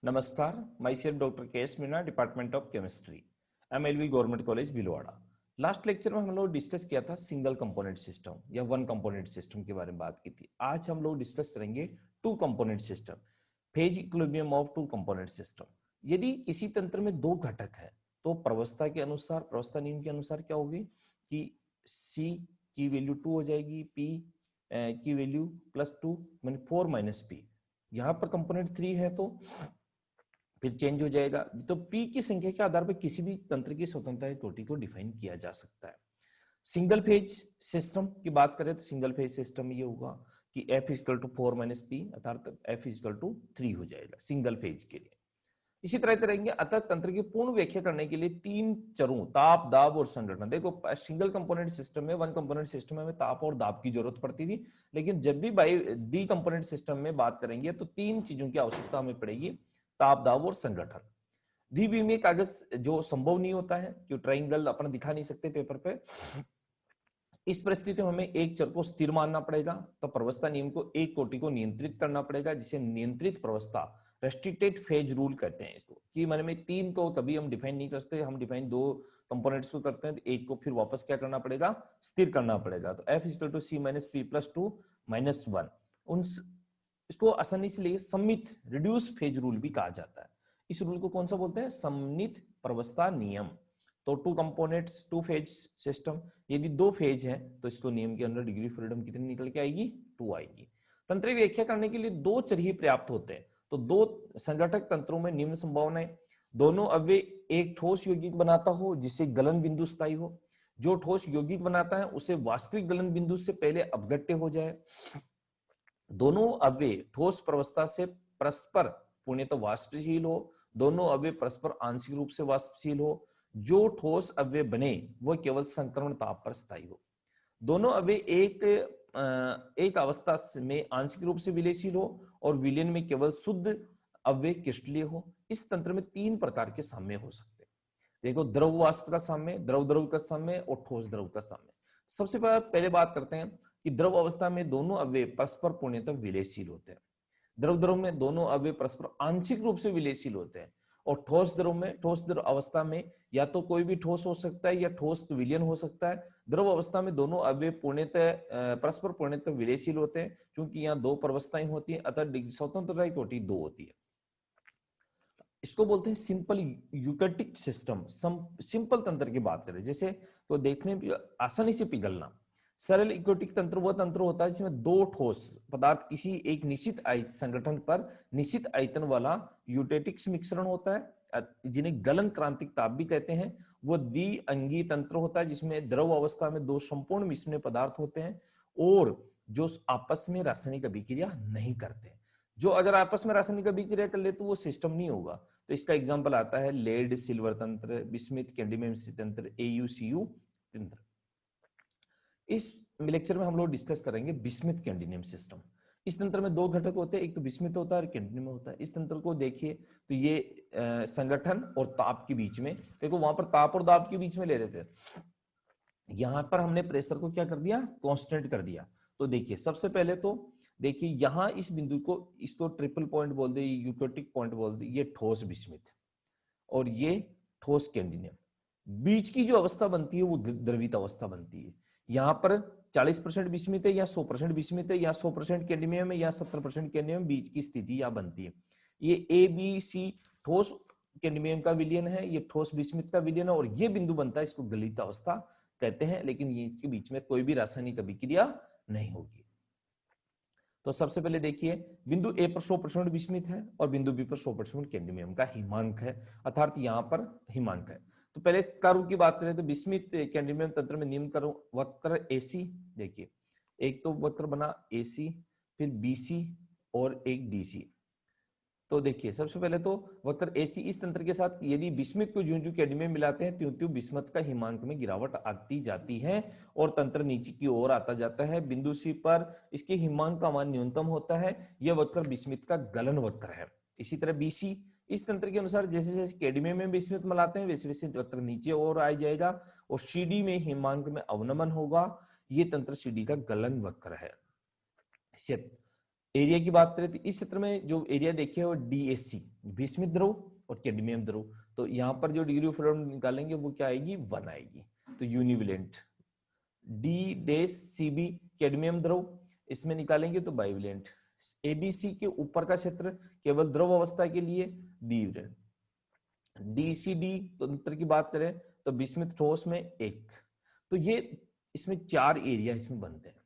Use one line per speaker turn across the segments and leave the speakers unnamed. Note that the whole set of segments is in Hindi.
नमस्कार, माई सेल्फ डॉक्टर के S Meena, department of chemistry, MLV government college Bhilwara. Last lecture में हम लोग डिस्कस किया था सिंगल कंपोनेंट सिस्टम या वन कंपोनेंट सिस्टम के बारे में बात की थी। आज हम लोग डिस्कस करेंगे two component system, phase equilibrium of two component system. यदि किसी तंत्र में दो घटक है तो प्रवस्था के अनुसार, प्रवस्था नियम के अनुसार क्या होगी कि C की वैल्यू 2 हो जाएगी, P की वैल्यू +2 माने 4 - P। यहाँ पर कंपोनेंट 3 है तो फिर चेंज हो जाएगा। तो P की संख्या के आधार पर किसी भी तंत्र की स्वतंत्रता कोटि को डिफाइन किया जा सकता है। सिंगल फेज सिस्टम की बात करें तो सिंगल फेज सिस्टम में ये होगा कि F = 4 - P अर्थात F = 3 हो जाएगा सिंगल फेज के लिए। इसी तरह करेंगे। अतः तंत्र की पूर्ण व्याख्या करने के लिए तीन चरों ताप, दाब और संघटन। देखो सिंगल कंपोनेंट सिस्टम में, वन कंपोनेंट सिस्टम में ताप और दाब की जरूरत पड़ती थी, लेकिन जब भी बाई डी कंपोनेंट सिस्टम में बात करेंगे तो तीन चीजों की आवश्यकता हमें पड़ेगी, ताप, दाब और संघटन। द्विविमीय कागज जो संभव नहीं होता है, कि ट्राइंगल अपना दिखा नहीं सकते पेपर पे। इस परिस्थिति में हमें एक चर को स्थिर मानना पड़ेगा, तो प्रवस्था नियम को एक कोटि को नियंत्रित करना पड़ेगा, जिसे नियंत्रित प्रवस्था, रेस्ट्रिक्टेड फेज रूल कहते हैं इसको। कि मन में तीन को तभी हम डिफाइन नहीं कर सकते, हम डिफाइन दो कंपोनेंट्स को करते हैं, तो एक को फिर वापस क्या करना पड़ेगा, स्थिर करना पड़ेगा। तो F = C - P +2 - 1। उन इसको आसानी से लिए सम्मित रिड्यूस फेज रूल भी कहा जाता है। इस रूल को कौन सा बोलते हैं, सम्मित प्रवस्था नियम। तो two components two phase system, यदि दो फेज है तो इसको नियम के अंदर डिग्री फ्रीडम कितनी निकल के आएगी, 2 आएगी। तंत्र व्याख्या करने के लिए दो चर ही पर्याप्त होते हैं। तो दो संघटक तंत्रों में निम्न संभावनाएं: दोनों अव्यय एक ठोस यौगिक बनाता हो जिसे गलन बिंदु स्थायी हो, जो ठोस यौगिक बनाता है उसे वास्तविक गलन बिंदु से पहले अपघट्य हो जाए, दोनों अव्यय ठोस प्रवस्था से परस्पर पूर्णतः वाष्पशील हो, दोनों अव्यय परस्पर आंशिक रूप से वाष्पशील हो, जो ठोस अव्यय बने वह केवल संक्रमण ताप पर स्थायी हो, दोनों अव्यय एक अवस्था में आंशिक रूप से विलयशील हो और विलयन में केवल शुद्ध अव्यय क्रिस्टलीय हो। इस तंत्र में तीन प्रकार के साम्य हो सकते हैं। देखो, द्रव वाष्प का साम्य, द्रव द्रव का साम्य और ठोस द्रव का साम्य। सबसे पहले बात करते हैं कि द्रव अवस्था में दोनों अव्यय परस्पर पूर्णतः विलयशील होते हैं। द्रव द्रव में दोनों अव्यय परस्पर आंशिक रूप से विलयशील होते हैं। और ठोस द्रव में, ठोस द्रव अवस्था में या तो कोई भी ठोस हो सकता है या ठोस विलयन हो सकता है। द्रव अवस्था में दोनों अव्यय पूर्णतः परस्पर पूर्णतः विलयशील होते हैं, क्योंकि यहाँ दो प्रवस्थाएं होती हैं, अतः स्वतंत्रता की कोटि 2 होती है। इसको बोलते हैं सिंपल यूकेटिक सिस्टम। सिंपल तंत्र की बात करें जैसे, तो देखने में आसानी से पिघलना। सरल इक्विटिक तंत्र वह तंत्र होता है जिसमें दो ठोस पदार्थ किसी एक निश्चित संगठन पर निश्चित आयतन वाला यूटेटिक्स मिश्रण होता है, जिन्हें गलन क्रांतिक ताप भी कहते हैं। वो द्विअंगी तंत्र होता है जिसमें द्रव अवस्था में दो संपूर्ण मिश्रण पदार्थ होते हैं और जो आपस में रासायनिक अभिक्रिया नहीं करते। जो अगर आपस में रासायनिक अभिक्रिया कर ले तो वो सिस्टम नहीं होगा। तो इसका एग्जांपल आता है लेड सिल्वर तंत्र, बिस्मिथ कैडमियम तंत्र, AuCu तंत्र। इस लेक्चर में हम लोग डिस्कस करेंगे बिस्मिथ कैडमियम सिस्टम। इस तंत्र में दो घटक होते हैं, एक तो बिस्मिथ होता है और कैडमियम होता है। इस तंत्र को देखिए तो ये संगठन और ताप के बीच में, देखो वहां पर ताप और दाब के बीच में ले रहे थे, यहां पर हमने प्रेशर को क्या कर दिया, कांस्टेंट कर दिया। तो देखिए सबसे पहले तो देखिए यहां इस बिंदु को, इसको ट्रिपल पॉइंट बोल दे, यूकेटिक पॉइंट बोल दे, ये ठोस बिस्मिथ और ये ठोस कैडमियम। बीच की जो अवस्था बनती है वो द्रवित अवस्था बनती है। यहां पर 40% बिस्मिथ है या 100% बिस्मिथ है या 100% कैडमियम है या 70% कैडमियम, बीच की स्थिति यहां बनती है। ये ABC ठोस कैडमियम का विलयन है, ये ठोस बिस्मिथ का विलयन है और ये बिंदु बनता है, इसको गलित अवस्था कहते हैं। लेकिन ये इसके बीच में कोई भी रासायनिक अभिक्रिया नहीं होगी। तो सबसे पहले देखिए, बिंदु A पर 100% बिस्मिथ है और बिंदु B पर 100% कैडमियम का हिमांक है, अर्थात यहां पर हिमांक है। तो पहले कर्व की बात करें तो बिस्मिथ कैडमियम तंत्र में निम्न कर्व वक्र AC, देखिए एक तो वक्र बना AC, फिर BC और एक DC। तो देखिए सबसे पहले तो वक्र AC इस तंत्र के साथ यदि बिस्मिथ को ज्यों-ज्यों कैडमियम मिलाते हैं त्यों-त्यों बिस्मथ का हिमांक में गिरावट आती जाती है और तंत्र नीचे की ओर आता जाता है। बिंदु C पर इसके हिमांक का मान न्यूनतम होता है। यह वक्र बिस्मिथ का गलन वक्र है। इसी तरह BC इस तंत्र के अनुसार जैसे जैसे कैडमियम में बिस्मिथ मिलाते हैं वैसे वैसे वक्र नीचे और आ जाएगा और CD में हिमांक में अवनमन होगा। ये तंत्र CD का गलन वक्र है। एरिया की बात करें तो इस क्षेत्र में जो एरिया देखिए वो DAC विस्मित द्रव और कैडमियम द्रव, तो यहाँ पर जो डिग्री ऑफ फ्रीडम निकालेंगे वो क्या आएगी 1 आएगी। तो यूनिवेलेंट DCB कैडमियम द्रव, इसमें निकालेंगे तो बाइवेलेंट। ABC के ऊपर का क्षेत्र केवल द्रव अवस्था के लिए द्विवेलेंट। DCD तंत्र की बात करें तो विस्मित ठोस में एक। तो ये इसमें 4 एरिया इसमें बनते हैं।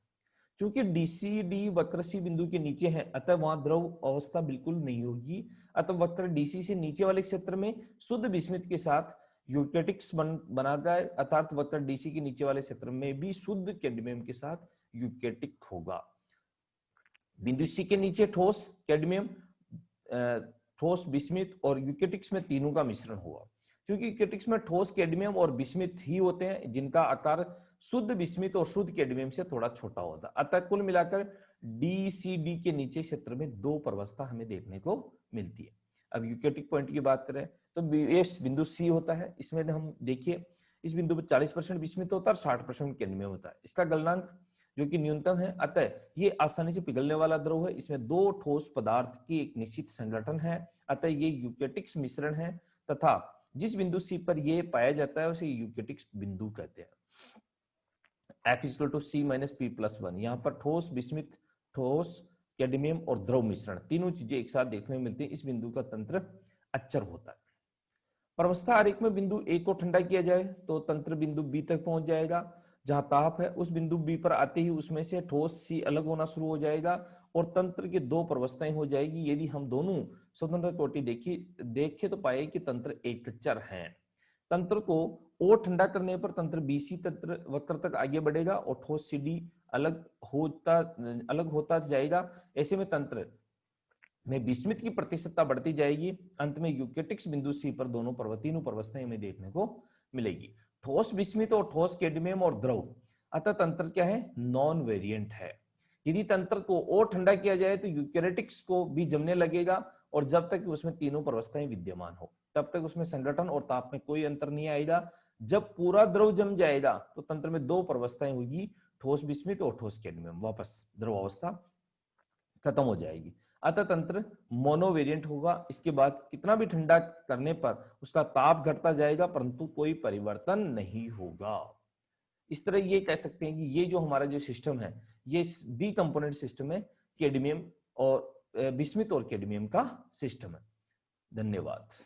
क्योंकि DCD वक्र C बिंदु के नीचे है, अतः वहां द्रव अवस्था बिल्कुल नहीं होगी। अतः वक्र DC से नीचे वाले क्षेत्र में शुद्ध विस्मित के साथ यूकेटिक्स बनाता है, अर्थात वक्र DC के नीचे वाले क्षेत्र में भी शुद्ध कैडमियम के साथ यूकेटिक होगा। बिंदु C के नीचे ठोस कैडमियम, ठोस विस्मित और यूकेटिक्स में तीनों का मिश्रण होगा। क्योंकि यूकेटिक्स में ठोस कैडमियम और विस्मित ही होते हैं जिनका आकार शुद्ध विस्मित और शुद्ध कैडमियम से थोड़ा छोटा होता है। अतः कुल मिलाकर DCD के नीचे क्षेत्र में 2 प्रवस्था हमें देखने को मिलती है। अब यूकेटिक पॉइंट की बात करें तो ये बिंदु C होता है, इसमें हम देखिए इस बिंदु पर 40% विस्मित होता है और 60% कैडमियम होता है। इसका गलनांक जो कि न्यूनतम है, अतः ये आसानी से पिघलने वाला द्रव है। इसमें 2 ठोस पदार्थ की एक निश्चित संगठन है, अतः ये यूकेटिक्स मिश्रण है तथा जिस बिंदु C पर ये पाया जाता है उसे यूकेटिक्स बिंदु कहते हैं। F = C - P+1, यहाँ पर ठोस विस्मित, ठोस कैडमियम और द्रव मिश्रण तीनों चीजें एक साथ देखने में मिलती है। इस बिंदु का तंत्र अचर होता है। प्रवस्था आरेख में बिंदु A को ठंडा किया जाए तो तंत्र बिंदु B तक पहुंच जाएगा। जहां ताप है उस बिंदु B पर आते ही उसमें से ठोस C अलग होना शुरू हो जाएगा और तंत्र की 2 प्रवस्थाएं हो जाएगी। यदि हम दोनों स्वतंत्र कोटि देखें तो पाए कि तंत्र एकचर हैं। तंत्र को और ठंडा करने पर तंत्र BC तंत्र वक्र तक आगे बढ़ेगा और ठोस CD अलग होता जाएगा। ऐसे में तंत्र में विस्मित की प्रतिशतता बढ़ती जाएगी। अंत में यूकेटिक्स बिंदु C पर तीनों प्रवस्थाएं हमें देखने को मिलेगी। ठोस विस्मित और ठोस कैडमियम और द्रव, अतः तंत्र क्या है नॉन वेरिएंट है। यदि तंत्र को और ठंडा किया जाए तो यूकेटिक्स को भी जमने लगेगा और जब तक उसमें तीनों प्रवस्थाएं विद्यमान हो तब तक उसमें संगठन और ताप में कोई अंतर नहीं आएगा। जब पूरा द्रव जम जाएगा तो तंत्र में 2 प्रवस्थाएं होगी, ठोस विस्मित और ठोस कैडमियम, वापस द्रव अवस्था खत्म हो जाएगी। अतः तंत्र मोनोवेरिएंट होगा। इसके बाद कितना भी ठंडा करने पर उसका ताप घटता जाएगा परंतु कोई परिवर्तन नहीं होगा। इस तरह ये कह सकते हैं कि ये जो हमारा जो सिस्टम है ये डी कंपोनेंट सिस्टम है, कैडमियम और विस्मित और कैडमियम का सिस्टम है। धन्यवाद।